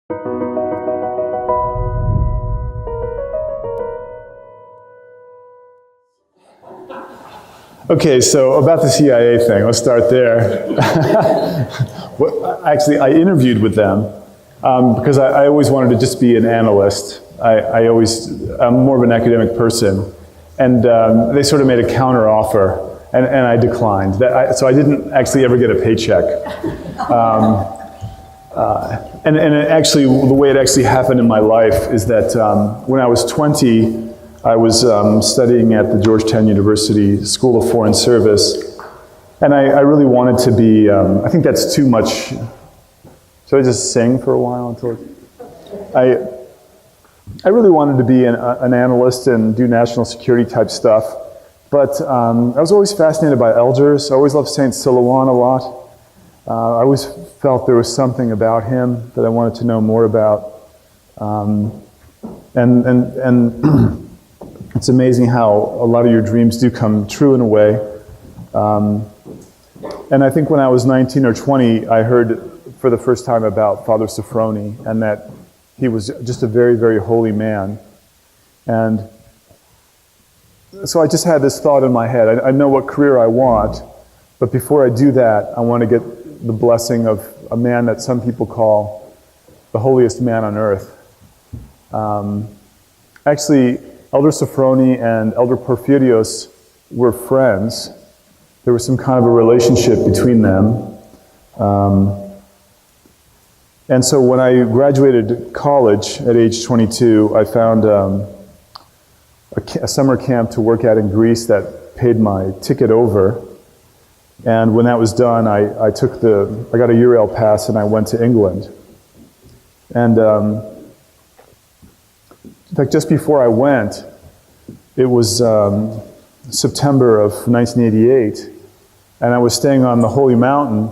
Okay, so about the CIA thing, let's start there. Actually, I interviewed with them because I always wanted to just be an analyst. I'm more of an academic person. And they sort of made a counter offer, and I declined. So I didn't actually ever get a paycheck. And actually, the way it actually happened in my life is that when I was 20, I was studying at the Georgetown University School of Foreign Service, and I really wanted to be, I think that's too much. Should I just sing for a while until I really wanted to be an analyst and do national security type stuff, but I was always fascinated by elders. I always loved Saint Silouan a lot. I always felt there was something about him that I wanted to know more about. And it's amazing how a lot of your dreams do come true in a way. And I think when I was 19 or 20, I heard for the first time about Father Sophrony, and that he was just a very, very holy man. And so I just had this thought in my head. I know what career I want, but before I do that, I want to get the blessing of a man that some people call the holiest man on earth. Actually, Elder Sophrony and Elder Porphyrios were friends. There was some kind of a relationship between them. And so when I graduated college at age 22, I found a summer camp to work at in Greece that paid my ticket over. And when that was done, I got a Eurail pass and I went to England. And in fact, just before I went, it was September of 1988, and I was staying on the Holy Mountain,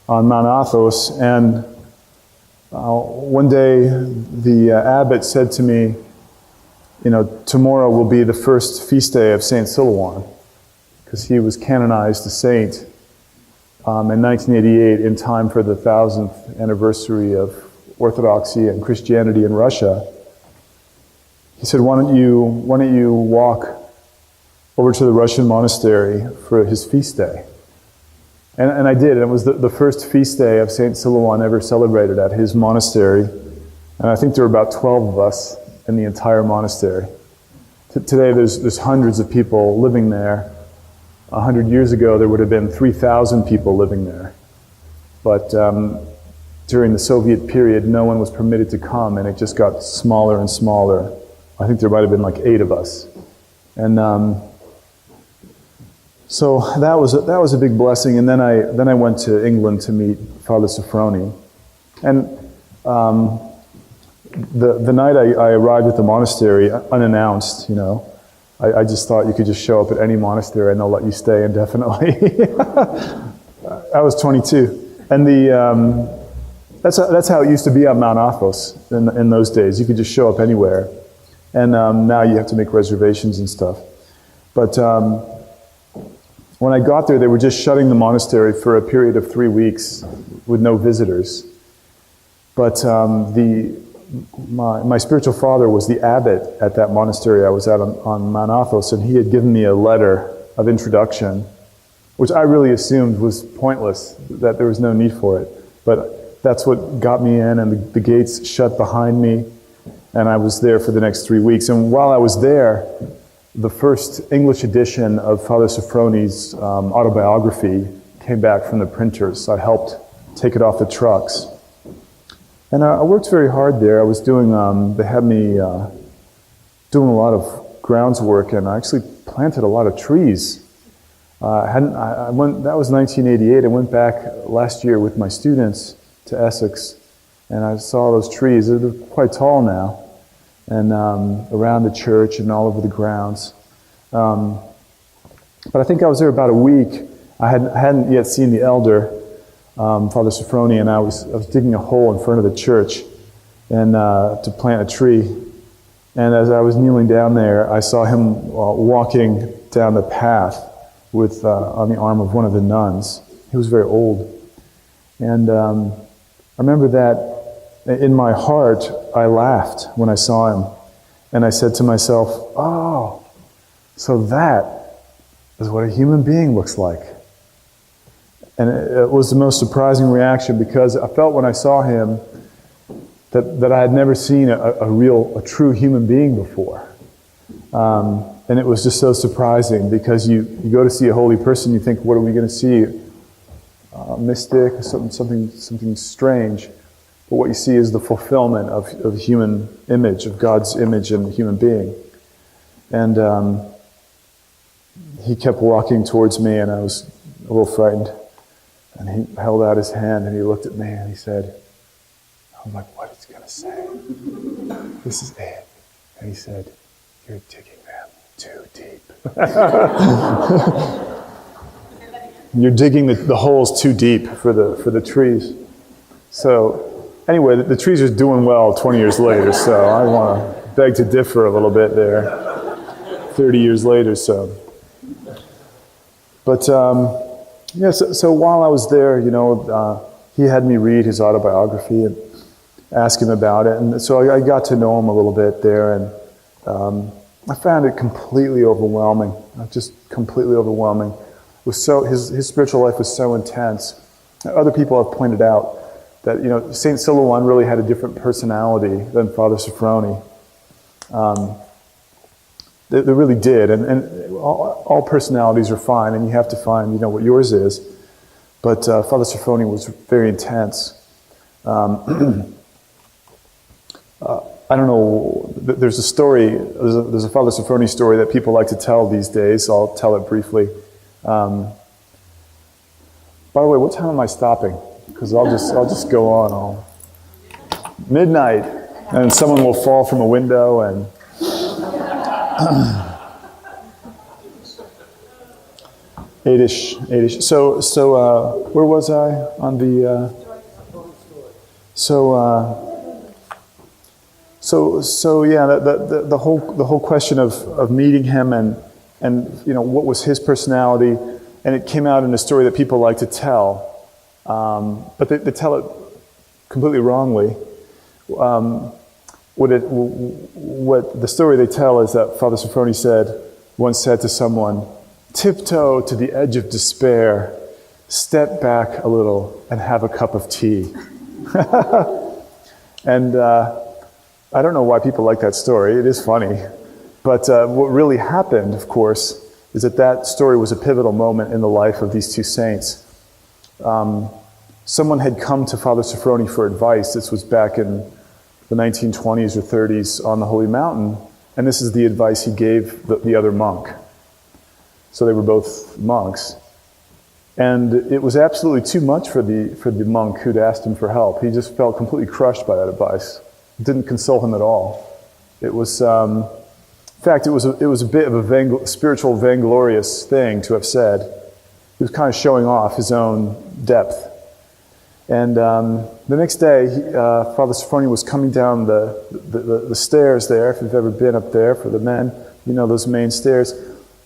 on Mount Athos, and one day the abbot said to me, tomorrow will be the first feast day of Saint Silouan, because he was canonized a saint in 1988 in time for the 1000th anniversary of Orthodoxy and Christianity in Russia. He said, why don't you walk over to the Russian monastery for his feast day? And I did. It was the first feast day of Saint Silouan ever celebrated at his monastery. And I think there were about 12 of us in the entire monastery. Today there's hundreds of people living there. 100 years ago there would have been 3,000 people living there. But during the Soviet period, no one was permitted to come, and it just got smaller and smaller. I think there might have been like 8 of us. And so that was a big blessing. And then I went to England to meet Father Sophrony. And the night I arrived at the monastery, unannounced, I just thought you could just show up at any monastery and they'll let you stay indefinitely. I was 22. And that's how it used to be on Mount Athos in those days. You could just show up anywhere. And now you have to make reservations and stuff. But when I got there, they were just shutting the monastery for a period of 3 weeks with no visitors. But my spiritual father was the abbot at that monastery I was at on Mount Athos, and he had given me a letter of introduction, which I really assumed was pointless, that there was no need for it. But that's what got me in, and the gates shut behind me. And I was there for the next 3 weeks. And while I was there, the first English edition of Father Sophrony's autobiography came back from the printers. I helped take it off the trucks. And I worked very hard there. I was doing, they had me doing a lot of grounds work, and I actually planted a lot of trees. That was 1988. I went back last year with my students to Essex, and I saw those trees. They're quite tall now, and around the church and all over the grounds. But I think I was there about a week. I hadn't yet seen the elder, Father Sophrony, and I was digging a hole in front of the church and to plant a tree. And as I was kneeling down there, I saw him walking down the path with on the arm of one of the nuns. He was very old. And I remember that in my heart, I laughed when I saw him. And I said to myself, oh, so that is what a human being looks like. And it was the most surprising reaction, because I felt when I saw him that I had never seen a true human being before. And it was just so surprising, because you go to see a holy person, you think, what are we going to see? A mystic, something strange. But what you see is the fulfillment of human image, of God's image in a human being. And he kept walking towards me, and I was a little frightened. And he held out his hand, and he looked at me, and he said, I was like, what is he going to say? This is it. And he said, you're digging them too deep. You're digging the holes too deep for the trees. So anyway, the trees are doing well 20 years later, so I want to beg to differ a little bit there. 30 years later, so. But so while I was there, he had me read his autobiography and ask him about it. And so I got to know him a little bit there, and I found it completely overwhelming, just completely overwhelming. It was so, his spiritual life was so intense. Other people have pointed out that, St. Silouan really had a different personality than Father Sophrony. They really did, and all personalities are fine, and you have to find, what yours is. But Father Sophrony was very intense. I don't know, there's a story, there's a Father Sophrony story that people like to tell these days. I'll tell it briefly. By the way, what time am I stopping? Because I'll just go on. Midnight, and someone will fall from a window, and 8-ish. So where was I on the? So yeah, the whole question of meeting him and what was his personality, and it came out in a story that people like to tell, but they tell it completely wrongly. What the story they tell is that Father Sophrony once said to someone, tiptoe to the edge of despair, step back a little and have a cup of tea. And I don't know why people like that story. It is funny. But what really happened, of course, is that story was a pivotal moment in the life of these two saints. Someone had come to Father Sophrony for advice. This was back in the 1920s or 30s on the Holy Mountain, and this is the advice he gave the other monk. So they were both monks. And it was absolutely too much for the monk who'd asked him for help. He just felt completely crushed by that advice. It didn't console him at all. It was, in fact, it was a bit of a spiritual vainglorious thing to have said. He was kind of showing off his own depth. And the next day, Father Sophrony was coming down the stairs there, if you've ever been up there for the men, those main stairs.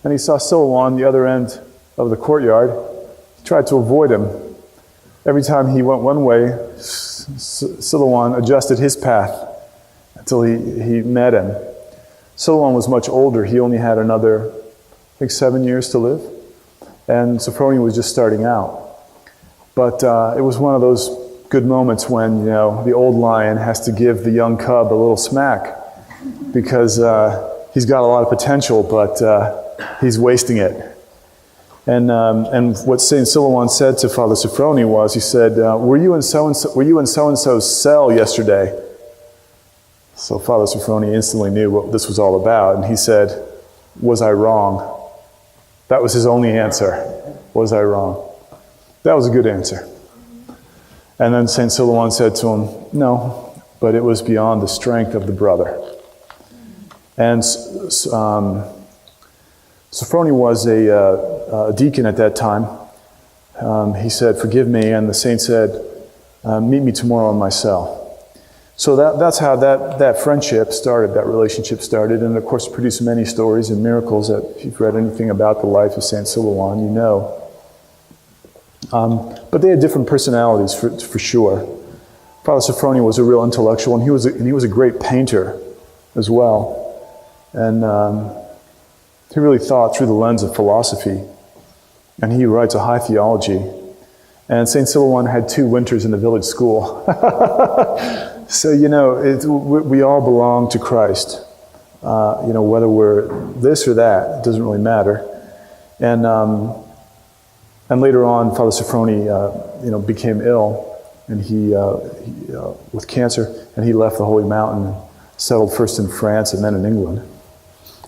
And he saw Silouan on the other end of the courtyard. He tried to avoid him. Every time he went one way, Silouan adjusted his path until he met him. Silouan was much older. He only had another, 7 years to live. And Sophrony was just starting out. But it was one of those good moments when, the old lion has to give the young cub a little smack because he's got a lot of potential, but he's wasting it. And what Saint Silouan said to Father Sophrony was, he said, "Were you in so-and-so's cell yesterday?" So Father Sophrony instantly knew what this was all about, and he said, "Was I wrong?" That was his only answer. Was I wrong? That was a good answer. And then Saint Silouan said to him, "No, but it was beyond the strength of the brother." And Sophrony was a deacon at that time. He said, "Forgive me," and the saint said, "Meet me tomorrow in my cell." So that's how that friendship started, that relationship started, and of course produced many stories and miracles that if you've read anything about the life of Saint Silouan, you know. But they had different personalities for sure. Father Sophrony was a real intellectual, and he was a great painter as well. And he really thought through the lens of philosophy. And he writes a high theology. And St. Silouan had 2 winters in the village school. So, we all belong to Christ. Whether we're this or that, it doesn't really matter. And later on, Father Sophrony, became ill, and he with cancer, and he left the Holy Mountain and settled first in France and then in England.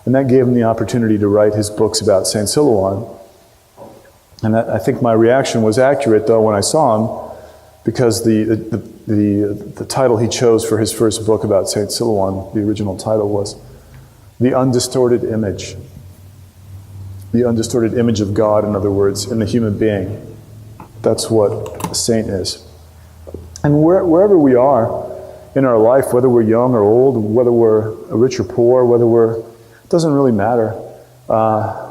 And that gave him the opportunity to write his books about St. Silouan. And I think my reaction was accurate, though, when I saw him, because the title he chose for his first book about St. Silouan, the original title was The Undistorted Image. The undistorted image of God, in other words, in the human being. That's what a saint is. And wherever we are in our life, whether we're young or old, whether we're rich or poor, it doesn't really matter.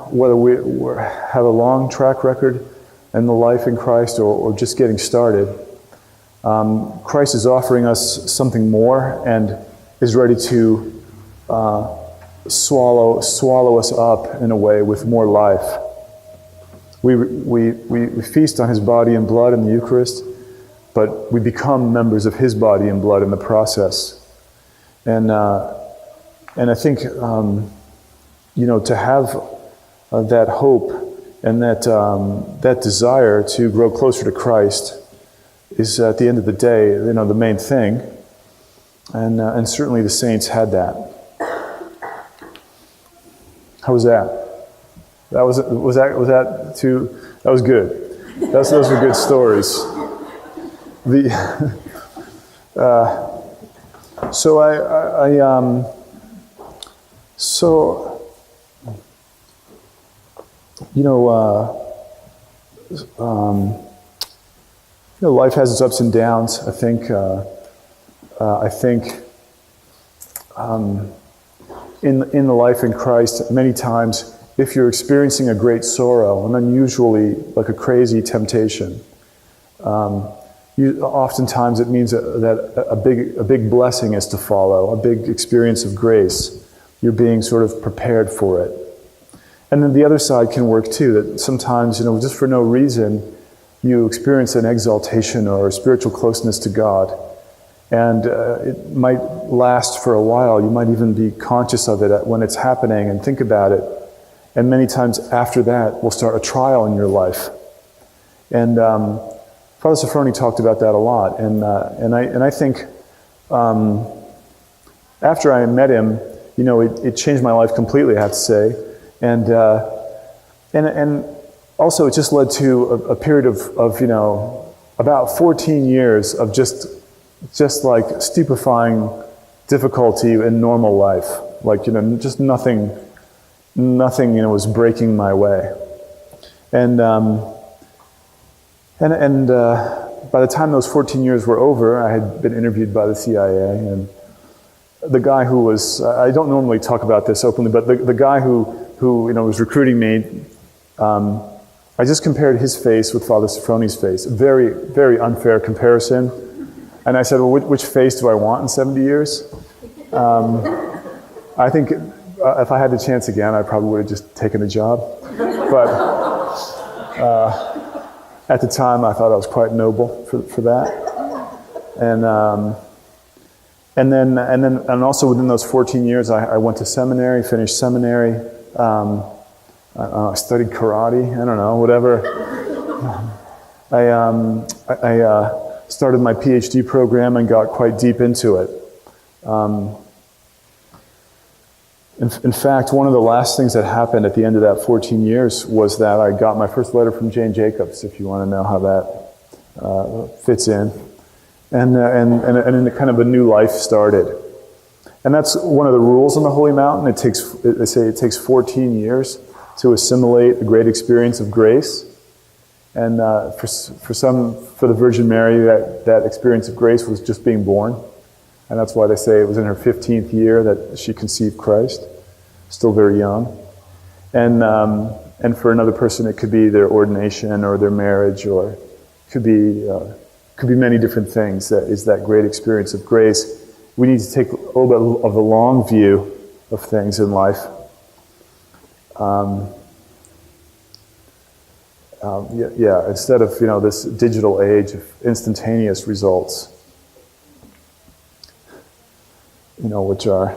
Whether we have a long track record in the life in Christ or just getting started, Christ is offering us something more and is ready to swallow us up in a way with more life. We feast on his body and blood in the Eucharist, but we become members of his body and blood in the process. And I think to have that hope and that desire to grow closer to Christ is, at the end of the day, the main thing. And certainly the saints had that. How was that? That was good. Those were good stories. Life has its ups and downs. I think in the life in Christ, many times, if you're experiencing a great sorrow, and unusually like a crazy temptation, oftentimes it means that a big blessing is to follow, a big experience of grace. You're being sort of prepared for it. And then the other side can work too, that sometimes, just for no reason, you experience an exaltation or a spiritual closeness to God. And it might last for a while. You might even be conscious of it when it's happening and think about it. And many times after that will start a trial in your life. And Father Sophrony talked about that a lot. And I think after I met him, it changed my life completely, I have to say. And also it just led to a period of about 14 years of just like stupefying difficulty in normal life. Like, just nothing was breaking my way. And by the time those 14 years were over, I had been interviewed by the CIA, and the guy who was, I don't normally talk about this openly, but the guy who was recruiting me, I just compared his face with Father Sophrony's face. Very, very unfair comparison. And I said, well, which face do I want in 70 years? I think if I had the chance again, I probably would have just taken the job. But at the time, I thought I was quite noble for that. And also within those 14 years, I went to seminary, finished seminary. I studied karate. I don't know, whatever. I started my PhD program and got quite deep into it. In fact, one of the last things that happened at the end of that 14 years was that I got my first letter from Jane Jacobs, if you want to know how that fits in. And kind of a new life started. And that's one of the rules on the Holy Mountain. They say it takes 14 years to assimilate a great experience of grace. And for the Virgin Mary, that experience of grace was just being born. And that's why they say it was in her 15th year that she conceived Christ, still very young. And for another person, it could be their ordination or their marriage, or it could be Could be many different things. That is that great experience of grace. We need to take a little bit of the long view of things in life. Instead of this digital age of instantaneous results, which are,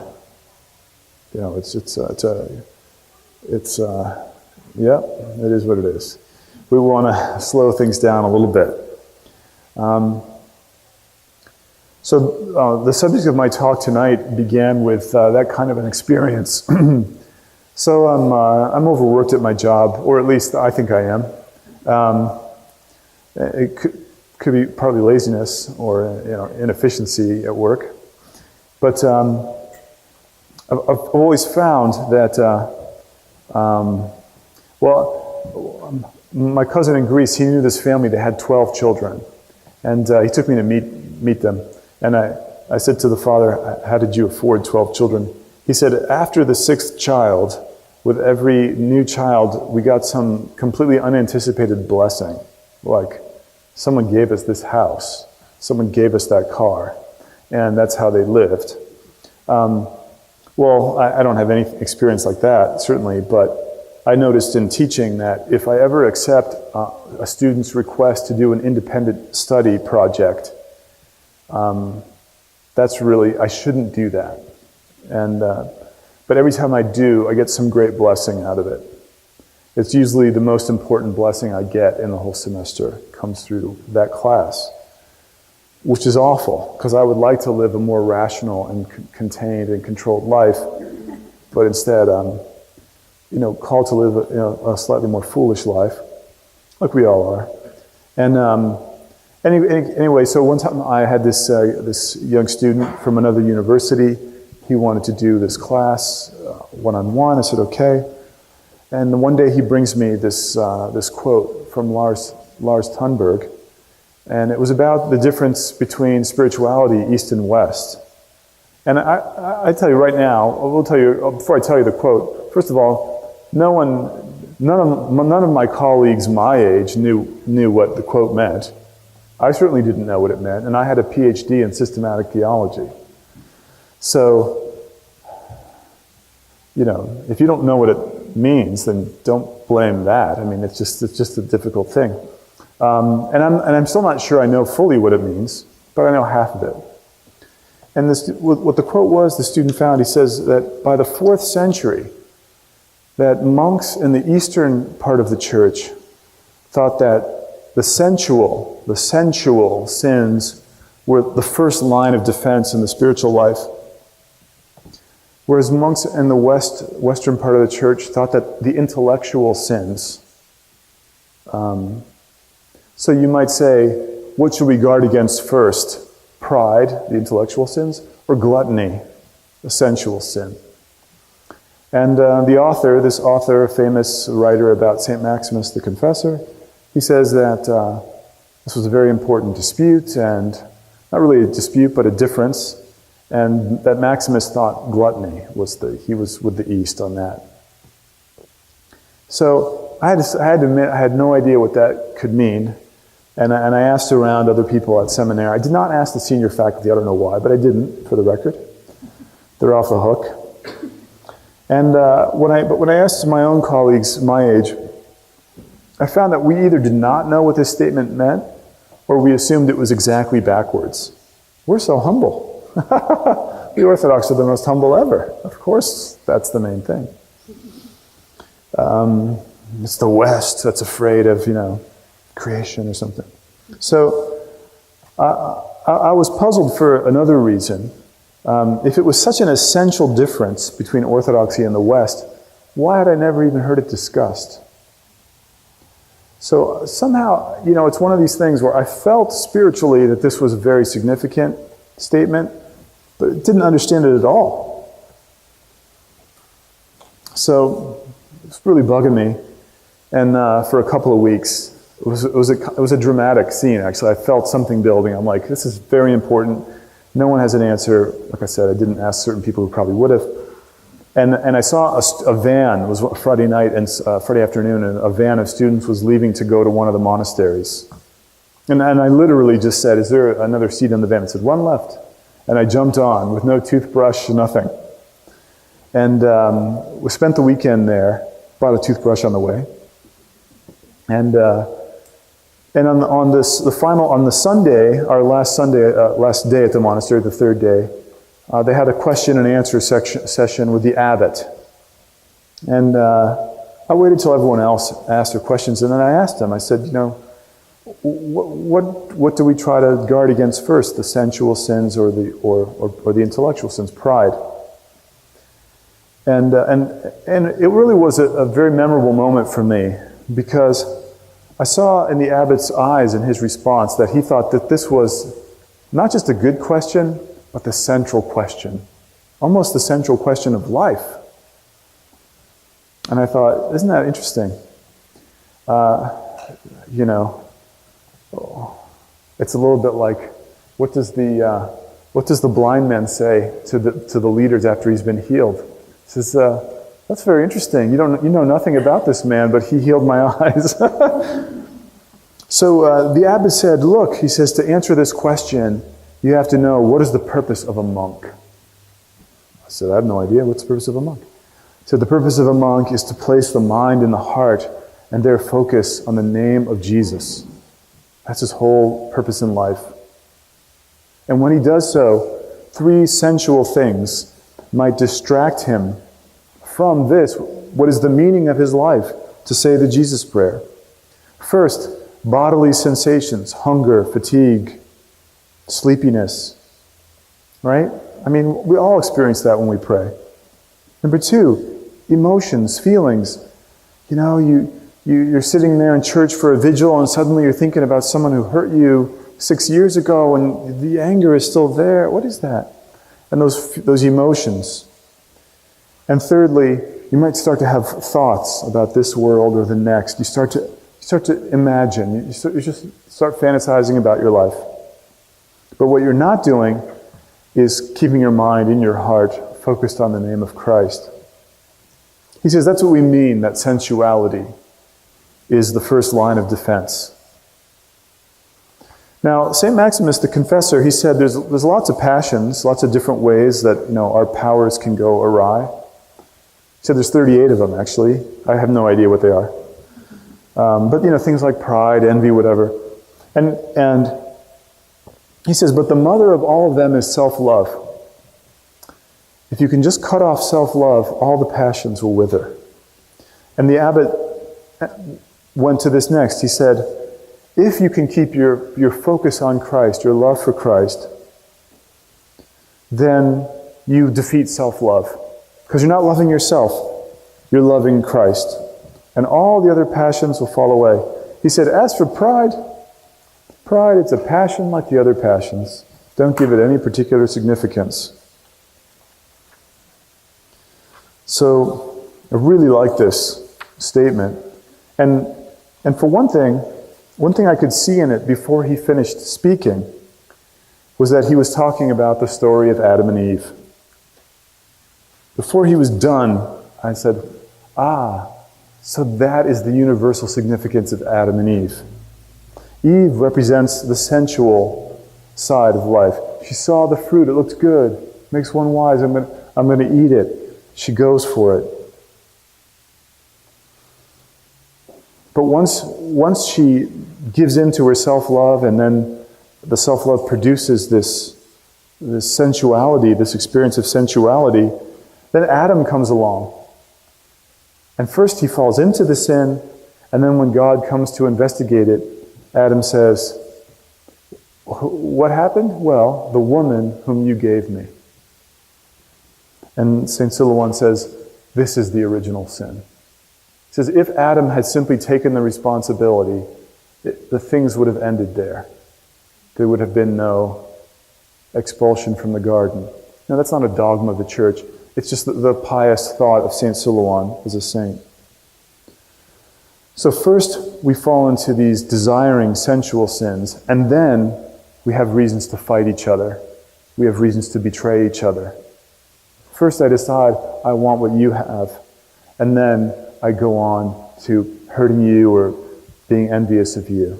it is what it is. We want to slow things down a little bit. So the subject of my talk tonight began with that kind of an experience. So I'm overworked at my job, or at least I think I am. It could be partly laziness or inefficiency at work. But I've always found that, my cousin in Greece, he knew this family that had 12 children. And he took me to meet them. And I said to the father, how did you afford 12 children? He said, after the 6th child, with every new child, we got some completely unanticipated blessing. Like, someone gave us this house. Someone gave us that car. And that's how they lived. I don't have any experience like that, certainly, but I noticed in teaching that if I ever accept a student's request to do an independent study project, I shouldn't do that. But every time I do, I get some great blessing out of it. It's usually the most important blessing I get in the whole semester, comes through that class, which is awful, because I would like to live a more rational and contained and controlled life, but instead I'm called to live a slightly more foolish life, like we all are. And anyway, so one time I had this young student from another university. He wanted to do this class one-on-one. I said, okay. And one day he brings me this quote from Lars Thunberg, and it was about the difference between spirituality, East and West. And I tell you right now, before I tell you the quote, first of all, none of my colleagues my age knew what the quote meant. I certainly didn't know what it meant, and I had a PhD in systematic theology. So, if you don't know what it means, then don't blame that. I mean, it's just a difficult thing. And I'm still not sure I know fully what it means, but I know half of it. And what the quote was, the student found, he says that by the 4th century, that monks in the eastern part of the church thought that the sensual sins were the first line of defense in the spiritual life, whereas monks in the western part of the church thought that the intellectual sins. So you might say, what should we guard against first? Pride, the intellectual sins, or gluttony, the sensual sin? And this author, a famous writer about St. Maximus the Confessor, he says that this was a very important dispute, and not really a dispute, but a difference, and that Maximus thought gluttony he was with the East on that. So I had to admit, I had no idea what that could mean, and I asked around other people at seminary. I did not ask the senior faculty, I don't know why, but I didn't, for the record. They're off the hook. And when I asked my own colleagues my age, I found that we either did not know what this statement meant, or we assumed it was exactly backwards. We're so humble. The Orthodox are the most humble ever. Of course, that's the main thing. It's the West that's afraid of, creation or something. So I was puzzled for another reason. If it was such an essential difference between Orthodoxy and the West, why had I never even heard it discussed? So somehow, it's one of these things where I felt spiritually that this was a very significant statement, but didn't understand it at all. So it's really bugging me. And for a couple of weeks, it was a dramatic scene, actually. I felt something building. I'm like, this is very important. No one has an answer. Like I said, I didn't ask certain people who probably would have. And I saw a van. It was Friday night and Friday afternoon, and a van of students was leaving to go to one of the monasteries. And I literally just said, is there another seat in the van? It said, one left. And I jumped on with no toothbrush, nothing. And we spent the weekend there, bought a toothbrush on the way. And on the Sunday, our last day at the monastery, the third day, they had a question and answer session with the abbot. And I waited till everyone else asked their questions, and then I asked him, I said, what do we try to guard against first, the sensual sins or the intellectual sins, pride? And it really was a very memorable moment for me, because I saw in the abbot's eyes in his response that he thought that this was not just a good question, but the central question, almost the central question of life. And I thought, isn't that interesting? It's a little bit like, what does the blind man say to the leaders after he's been healed? He says, that's very interesting. You know nothing about this man, but he healed my eyes. So the abbot said, look, he says, to answer this question, you have to know, what is the purpose of a monk? I said, I have no idea. What's the purpose of a monk? He said, the purpose of a monk is to place the mind in the heart and there focus on the name of Jesus. That's his whole purpose in life. And when he does so, 3 sensual things might distract him from this, what is the meaning of his life, to say the Jesus prayer. First, bodily sensations, hunger, fatigue, sleepiness, right? I mean, we all experience that when we pray. Number 2, emotions, feelings. You're sitting there in church for a vigil and suddenly you're thinking about someone who hurt you 6 years ago and the anger is still there. What is that? And those emotions. And thirdly, you might start to have thoughts about this world or the next. You start to imagine. You just start fantasizing about your life. But what you're not doing is keeping your mind in your heart focused on the name of Christ. He says that's what we mean, that sensuality is the first line of defense. Now, St. Maximus the Confessor, he said there's lots of passions, lots of different ways that our powers can go awry. He said there's 38 of them, actually. I have no idea what they are. But things like pride, envy, whatever. And he says, but the mother of all of them is self-love. If you can just cut off self-love, all the passions will wither. And the abbot went to this next. He said, if you can keep your focus on Christ, your love for Christ, then you defeat self-love. Because you're not loving yourself, you're loving Christ. And all the other passions will fall away. He said, as for pride, it's a passion like the other passions. Don't give it any particular significance. So, I really like this statement. And for one thing I could see in it before he finished speaking was that he was talking about the story of Adam and Eve. Before he was done, I said, so that is the universal significance of Adam and Eve. Eve represents the sensual side of life. She saw the fruit, it looked good, makes one wise, I'm going to eat it. She goes for it. But once she gives in to her self-love, and then the self-love produces this sensuality, this experience of sensuality, then Adam comes along. And first he falls into the sin, and then when God comes to investigate it, Adam says, what happened? Well, the woman whom you gave me. And St. Silouan says, this is the original sin. He says, if Adam had simply taken the responsibility, the things would have ended there. There would have been no expulsion from the garden. Now, that's not a dogma of the church. It's just the pious thought of St. Silouan as a saint. So first, we fall into these desiring sensual sins, and then we have reasons to fight each other. We have reasons to betray each other. First, I decide I want what you have, and then I go on to hurting you or being envious of you.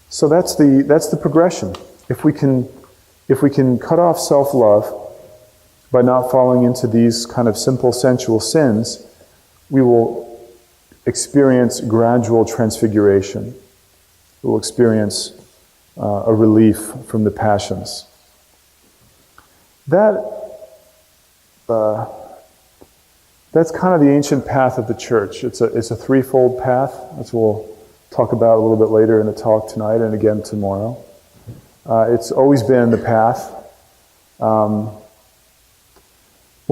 So that's the progression. If we can cut off self-love by not falling into these kind of simple sensual sins, we will experience gradual transfiguration. We will experience a relief from the passions. That's kind of the ancient path of the church. It's a threefold path, as we'll talk about a little bit later in the talk tonight and again tomorrow. It's always been the path. One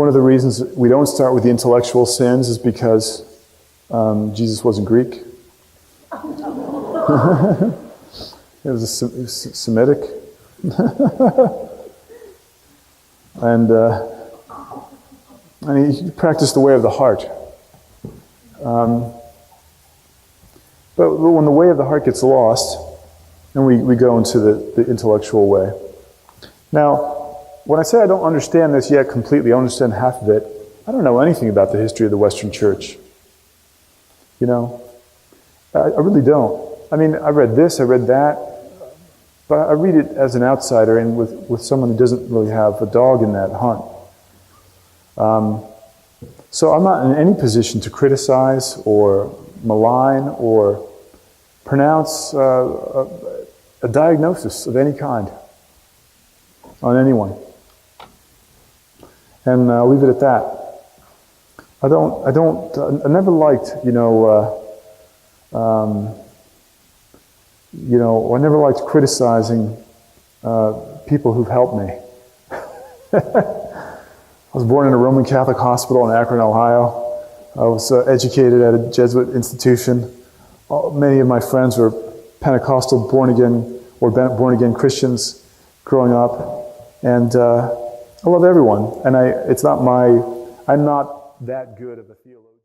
of the reasons we don't start with the intellectual sins is because Jesus wasn't Greek. It was Semitic. and he practiced the way of the heart. But when the way of the heart gets lost, then we go into the intellectual way. Now, when I say I don't understand this yet completely, I understand half of it, I don't know anything about the history of the Western Church. You know? I really don't. I mean, I read this, I read that, but I read it as an outsider and with someone who doesn't really have a dog in that hunt. So I'm not in any position to criticize or malign or pronounce a diagnosis of any kind on anyone. And I'll leave it at that. I never liked, I never liked criticizing people who've helped me. I was born in a Roman Catholic hospital in Akron, Ohio. I was educated at a Jesuit institution. Many of my friends were Pentecostal born-again Christians growing up. And I love everyone. And I'm not that good of a theologian.